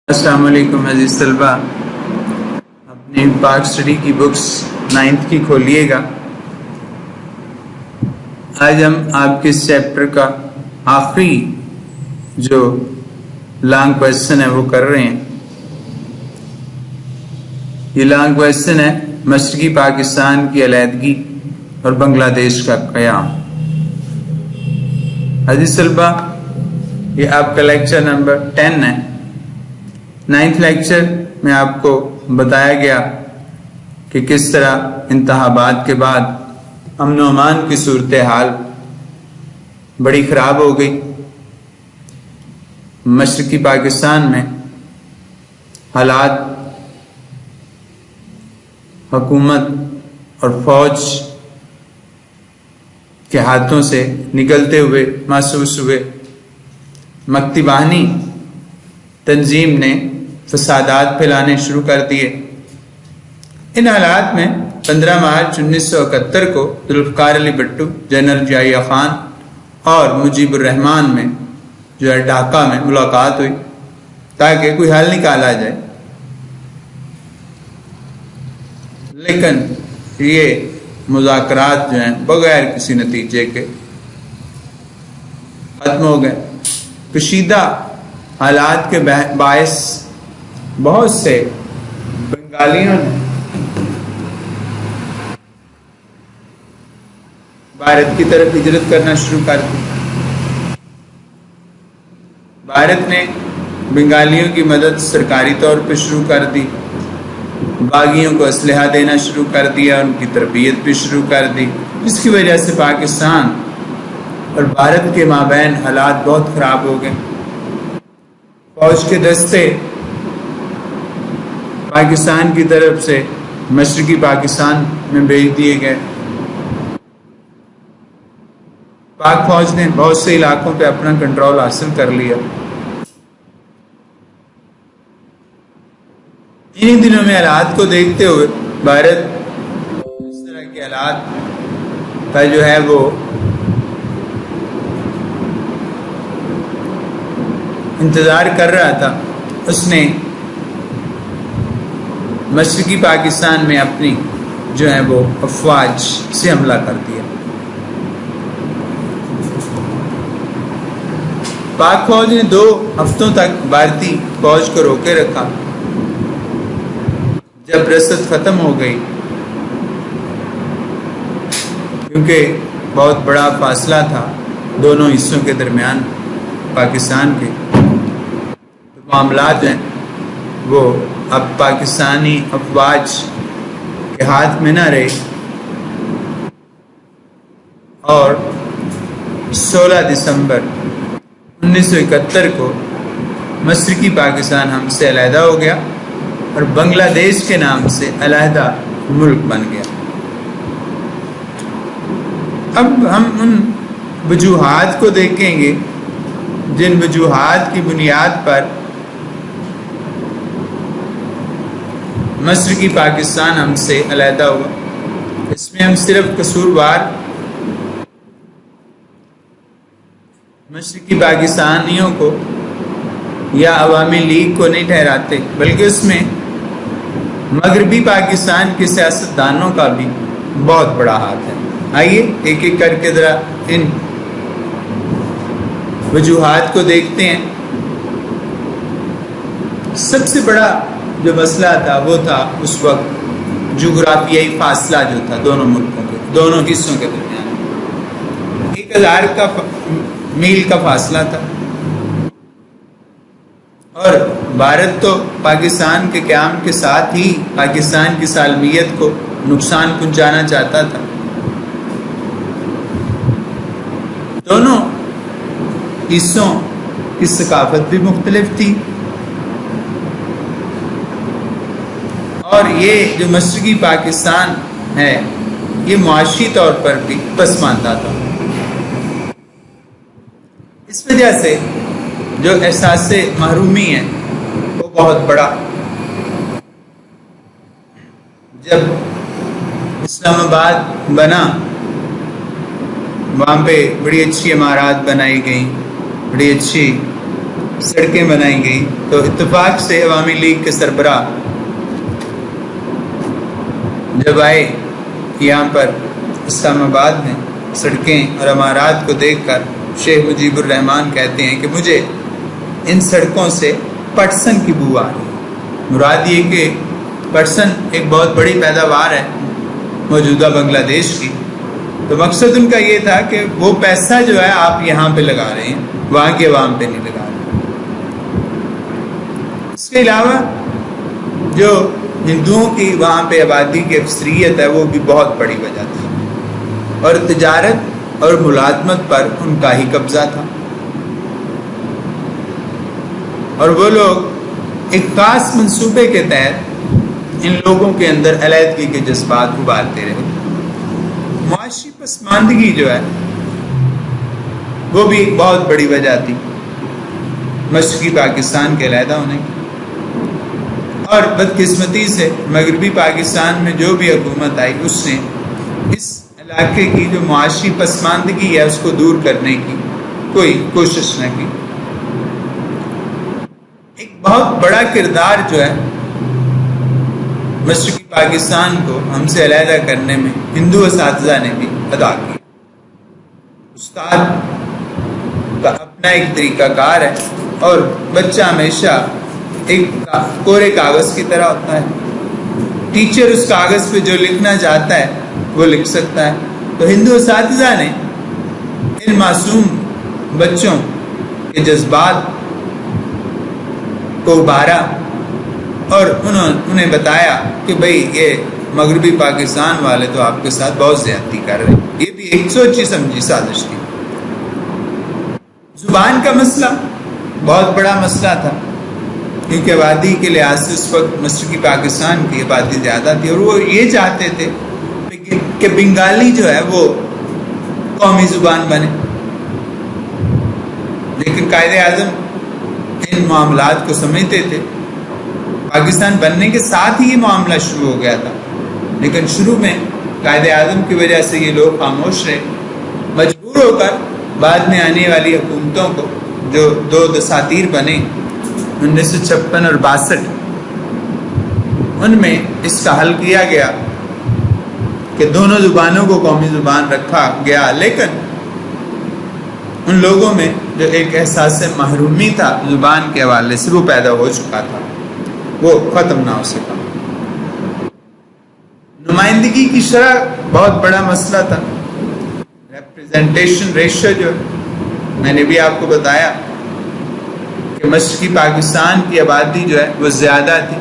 السلام علیکم عزیز طلبہ، اپنی پاک اسٹڈی کی بکس 9th کی کھولیے گا۔ آج ہم آپ کے اس چیپٹر کا آخری جو لانگ کویسچن ہے وہ کر رہے ہیں۔ یہ لانگ کویسچن ہے مشرقی پاکستان کی علیحدگی اور بنگلہ دیش کا قیام۔ عزیز طلبہ، یہ آپ کا لیکچر نمبر 10 ہے۔ 9th لیکچر میں آپ کو بتایا گیا کہ کس طرح انتخابات کے بعد امن و امان کی صورتحال بڑی خراب ہو گئی۔ مشرقی پاکستان میں حالات حکومت اور فوج کے ہاتھوں سے نکلتے ہوئے محسوس ہوئے۔ مکتی باہنی تنظیم نے فسادات پھیلانے شروع کر دیے۔ ان حالات میں 15 مارچ 1971 کو ذوالفقار علی بھٹو، جنرل ضیاء خان اور مجیب الرحمان میں جو ہے ڈھاکہ میں ملاقات ہوئی تاکہ کوئی حل نکالا جائے، لیکن یہ مذاکرات جو ہیں بغیر کسی نتیجے کے ختم ہو گئے۔ کشیدہ حالات کے باعث بہت سے بنگالیوں نے بھارت کی طرف ہجرت کرنا شروع کر دی۔ بھارت نے بنگالیوں کی مدد سرکاری طور پہ شروع کر دی، باغیوں کو اسلحہ دینا شروع کر دیا، ان کی تربیت بھی شروع کر دی، جس کی وجہ سے پاکستان اور بھارت کے مابین حالات بہت خراب ہو گئے۔ فوج کے دستے پاکستان کی طرف سے مشرقی پاکستان میں بھیج دیے گئے۔ پاک فوج نے بہت سے علاقوں پہ اپنا کنٹرول حاصل کر لیا۔ انہی دنوں میں حالات کو دیکھتے ہوئے بھارت اس طرح کے حالات کا جو ہے وہ انتظار کر رہا تھا۔ اس نے مشرقی پاکستان میں اپنی جو ہے وہ افواج سے حملہ کر دیا۔ پاک فوج نے 2 ہفتوں تک بھارتی فوج کو روکے رکھا۔ جب رسد ختم ہو گئی، کیونکہ بہت بڑا فاصلہ تھا دونوں حصوں کے درمیان پاکستان کے، تو معاملات ہیں وہ اب پاکستانی افواج کے ہاتھ میں نہ رہے، اور 16 دسمبر 1971 کو مشرقی پاکستان ہم سے علیحدہ ہو گیا اور بنگلہ دیش کے نام سے علیحدہ ملک بن گیا۔ اب ہم ان وجوہات کو دیکھیں گے جن وجوہات کی بنیاد پر مشرقی پاکستان ہم سے علیحدہ ہوا۔ اس میں ہم صرف قصوروار مشرقی پاکستانیوں کو یا عوامی لیگ کو نہیں ٹھہراتے، بلکہ اس میں مغربی پاکستان کے سیاستدانوں کا بھی بہت بڑا ہاتھ ہے۔ آئیے ایک ایک کر کے ذرا ان وجوہات کو دیکھتے ہیں۔ سب سے بڑا جو مسئلہ تھا وہ تھا اس وقت جغرافیائی فاصلہ جو تھا دونوں ملکوں کے، دونوں حصوں کے درمیان 1000 میل کا فاصلہ تھا، اور بھارت تو پاکستان کے قیام کے ساتھ ہی پاکستان کی سالمیت کو نقصان پہنچانا چاہتا تھا۔ دونوں حصوں کی ثقافت بھی مختلف تھی، اور یہ جو مشرقی پاکستان ہے یہ معاشی طور پر بھی پسماندہ تھا۔ اس وجہ سے جو احساس محرومی ہے وہ بہت بڑا۔ جب اسلام آباد بنا، وہاں پہ بڑی اچھی عمارات بنائی گئیں، بڑی اچھی سڑکیں بنائی گئی تو اتفاق سے عوامی لیگ کے سربراہ جب آئے یہاں پر اسلام آباد میں سڑکیں اور عمارات کو دیکھ کر شیخ مجیب الرحمان کہتے ہیں کہ مجھے ان سڑکوں سے پٹسن کی بو آ رہی ہے۔ مراد یہ کہ پٹسن ایک بہت بڑی پیداوار ہے موجودہ بنگلہ دیش کی، تو مقصد ان کا یہ تھا کہ وہ پیسہ جو ہے آپ یہاں پہ لگا رہے ہیں، وہاں کے عوام پہ نہیں لگا رہے۔ اس کے علاوہ جو ہندوؤں کی وہاں پہ آبادی کی اکثریت ہے وہ بھی بہت بڑی وجہ تھی، اور تجارت اور ملازمت پر ان کا ہی قبضہ تھا، اور وہ لوگ ایک خاص منصوبے کے تحت ان لوگوں کے اندر علیحدگی کے جذبات ابالتے رہے۔ معاشی پسماندگی جو ہے وہ بھی ایک بہت بڑی وجہ تھی مشرقی پاکستان کے علیحدہ ہونے کی، اور بدقسمتی سے مغربی پاکستان میں جو بھی حکومت آئی اس نے اس علاقے کی جو معاشی پسماندگی ہے اس کو دور کرنے کی کوئی کوشش نہ کی۔ ایک بہت بڑا کردار جو ہے مشرقی پاکستان کو ہم سے علیحدہ کرنے میں ہندو اساتذہ نے بھی ادا کی۔ استاد کا اپنا ایک طریقہ کار ہے، اور بچہ ہمیشہ ایک کورے کاغذ کی طرح ہوتا ہے، ٹیچر اس کاغذ پہ جو لکھنا چاہتا ہے وہ لکھ سکتا ہے۔ تو ہندو اساتذہ نے ان معصوم بچوں کے جذبات کو ابھارا اور انہیں بتایا کہ بھئی یہ مغربی پاکستان والے تو آپ کے ساتھ بہت زیادتی کر رہے ہیں۔ یہ بھی ایک سوچی سمجھی سازش تھی۔ زبان کا مسئلہ بہت بڑا مسئلہ تھا، کیونکہ آبادی کے لحاظ سے اس وقت مشرقی پاکستان کی آبادی زیادہ تھی، اور وہ یہ چاہتے تھے کہ بنگالی جو ہے وہ قومی زبان بنے، لیکن قائد اعظم ان معاملات کو سمجھتے تھے۔ پاکستان بننے کے ساتھ ہی یہ معاملہ شروع ہو گیا تھا، لیکن شروع میں قائد اعظم کی وجہ سے یہ لوگ خاموش رہے، مجبور ہو کر بعد میں آنے والی حکومتوں کو جو دو دساتیر بنے 1956 اور 62، ان میں اس کا حل کیا گیا کہ دونوں زبانوں کو قومی زبان رکھا گیا، لیکن ان لوگوں میں جو ایک احساس محرومی تھا زبان کے حوالے سے وہ پیدا ہو چکا تھا، وہ ختم نہ ہو سکا۔ نمائندگی کی شرح بہت بڑا مسئلہ تھا۔ ریپریزنٹیشن ریشو جو میں نے بھی آپ کو بتایا کہ مشرقی پاکستان کی آبادی جو ہے وہ زیادہ تھی،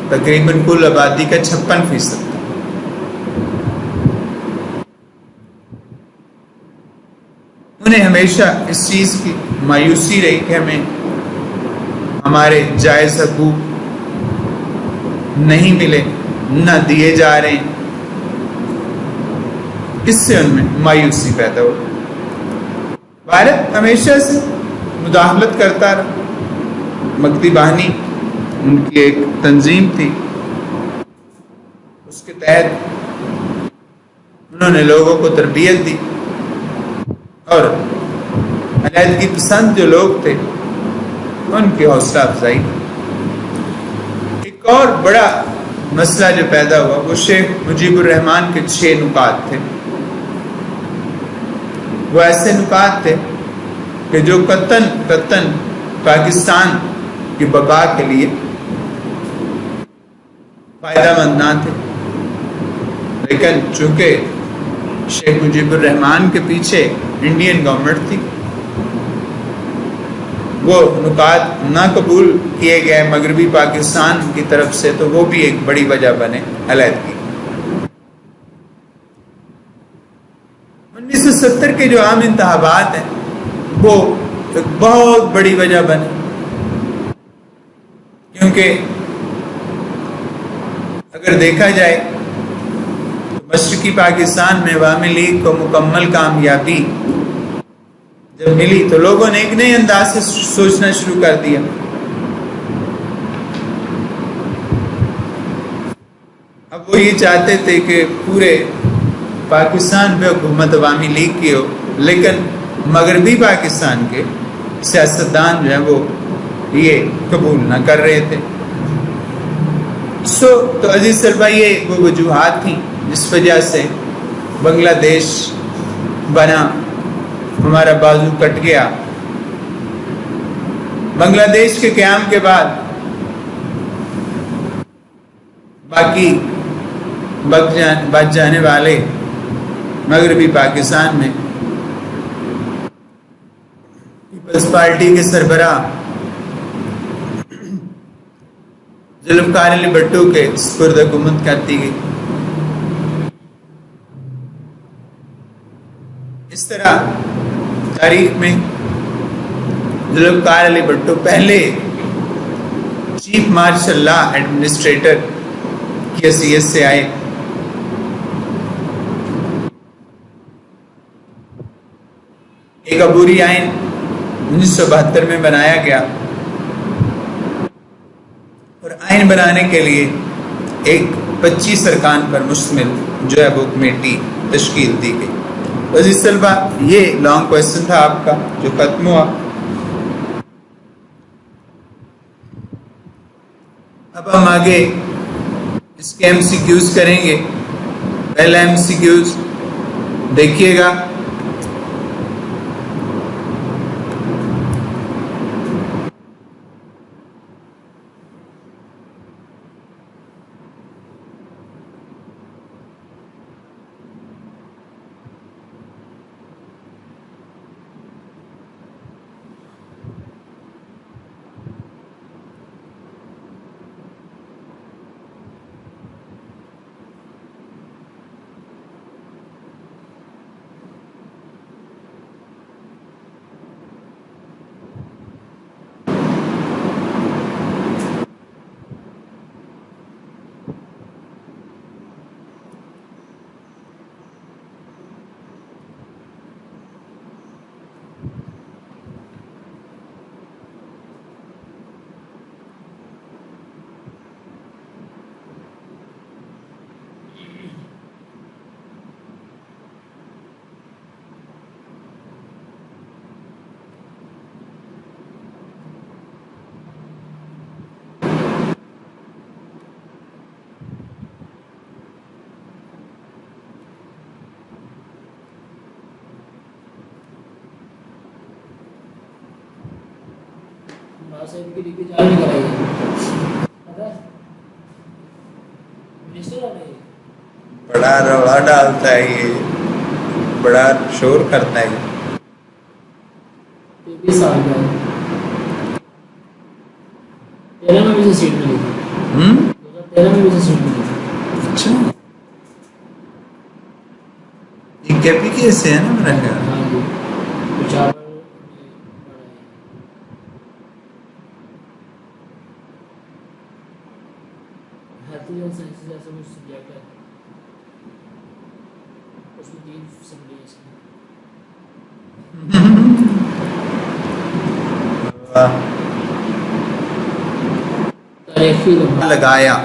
تقریباً کل آبادی کا 56% تھا۔ انہیں ہمیشہ اس چیز کی مایوسی رہی کہ ہمیں ہمارے جائز حقوق نہیں ملے، نہ دیے جا رہے ہیں، اس سے ان میں مایوسی پیدا ہو۔ بھارت ہمیشہ سے مداخلت کرتا رہا۔ مکتی بانی ان کی ایک تنظیم تھی، اس کے تحت انہوں نے لوگوں کو تربیت دی، اور علیحدگی پسند جو لوگ تھے ان کی حوصلہ افزائی۔ ایک اور بڑا مسئلہ جو پیدا ہوا وہ شیخ مجیب الرحمان کے 6 نکات تھے۔ وہ ایسے نکات تھے کہ جو قطعاً پاکستان کی بقا کے لیے فائدہ مند نہ تھے، لیکن چونکہ شیخ مجیب الرحمان کے پیچھے انڈین گورنمنٹ تھی، وہ نکات نہ قبول کیے گئے مغربی پاکستان کی طرف سے، تو وہ بھی ایک بڑی وجہ بنے علیحدگی۔ 1970 کے جو عام انتخابات ہیں وہ ایک بہت بڑی وجہ بنے، کیونکہ اگر دیکھا جائے تو مشرقی پاکستان میں عوامی لیگ کو مکمل کامیابی جب ملی تو لوگوں نے ایک نئے انداز سے سوچنا شروع کر دیا۔ اب وہ یہ چاہتے تھے کہ پورے پاکستان پہ حکومت عوامی لیگ کی ہو، لیکن مغربی پاکستان کے سیاستدان جو ہیں وہ یہ قبول نہ کر رہے تھے. تو عزیز طلبہ یہ وہ وجوہات تھیں جس وجہ سے بنگلہ دیش بنا، ہمارا بازو کٹ گیا. بنگلہ دیش کے قیام کے بعد باقی بچ جانے والے مغربی پاکستان میں پیپلز پارٹی کے سربراہ ذوالفقار علی بھٹو کے سپرد حکومت کر دی گئی. اس طرح تاریخ میں ذوالفقار علی بھٹو پہلے چیف مارشل لا ایڈمنسٹریٹر کی حیثیت سے آئے. ایک عبوری آئین 1972 میں بنایا گیا اور آئین بنانے کے لیے ایک 25 ارکان پر مشتمل جو ہے وہ کمیٹی تشکیل دی گئی. عزیز طلبہ یہ لانگ کویسچن تھا آپ کا جو ختم ہوا. اب ہم آگے اس کے MCQs کریں گے. پہلا MCQs دیکھیے گا. بڑا روڑا ڈالتا ہے، یہ بڑا شور کرتا ہے. اچھا یہ KPK سے ہے نا میرا خیال. لگایا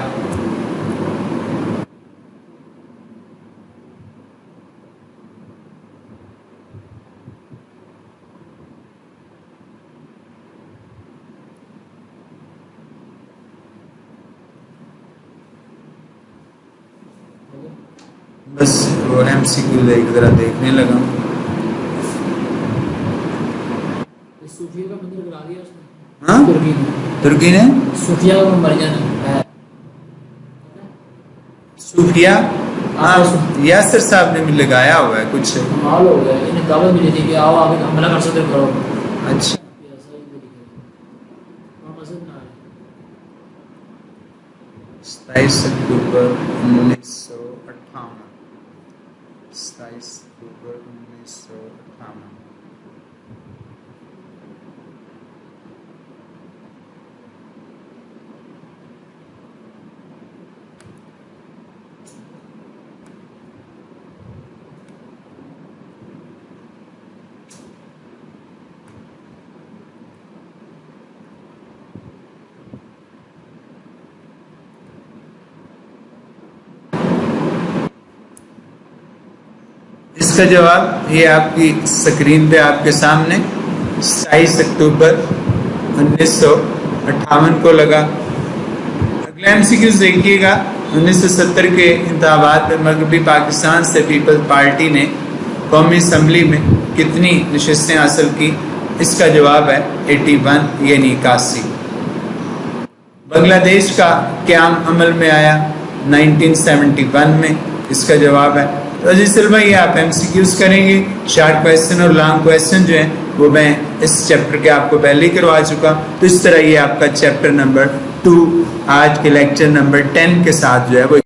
بس وہ MCQ ذرا دیکھنے لگا. ہاں ترکی نے صوفیہ یاسر صاحب نے بھی لگایا ہوا ہے کچھ. اچھا 27 اکتوبر 1958. 27 اکتوبر 1958. اس کا جواب یہ آپ کی اسکرین پہ آپ کے سامنے 27 اکتوبر 1958 58 کو لگا۔ اگلا MCQs دیکھیے گا، 1970 کے انتخابات میں مغربی پاکستان سے پیپلز پارٹی نے قومی اسمبلی میں کتنی نشستیں حاصل کی؟ اس کا جواب ہے 81 یعنی 81۔ بنگلہ دیش کا قیام عمل میں آیا 1971 میں، اس کا جواب ہے۔ تو عزیز طلبہ یہ آپ MCQs کریں گے، شارٹ کویسچن اور لانگ کویسچن جو ہیں وہ میں اس چیپٹر کے آپ کو پہلے ہی کروا چکا۔ تو اس طرح یہ آپ کا چیپٹر نمبر 2 آج کے لیکچر نمبر 10 کے ساتھ جو ہے وہ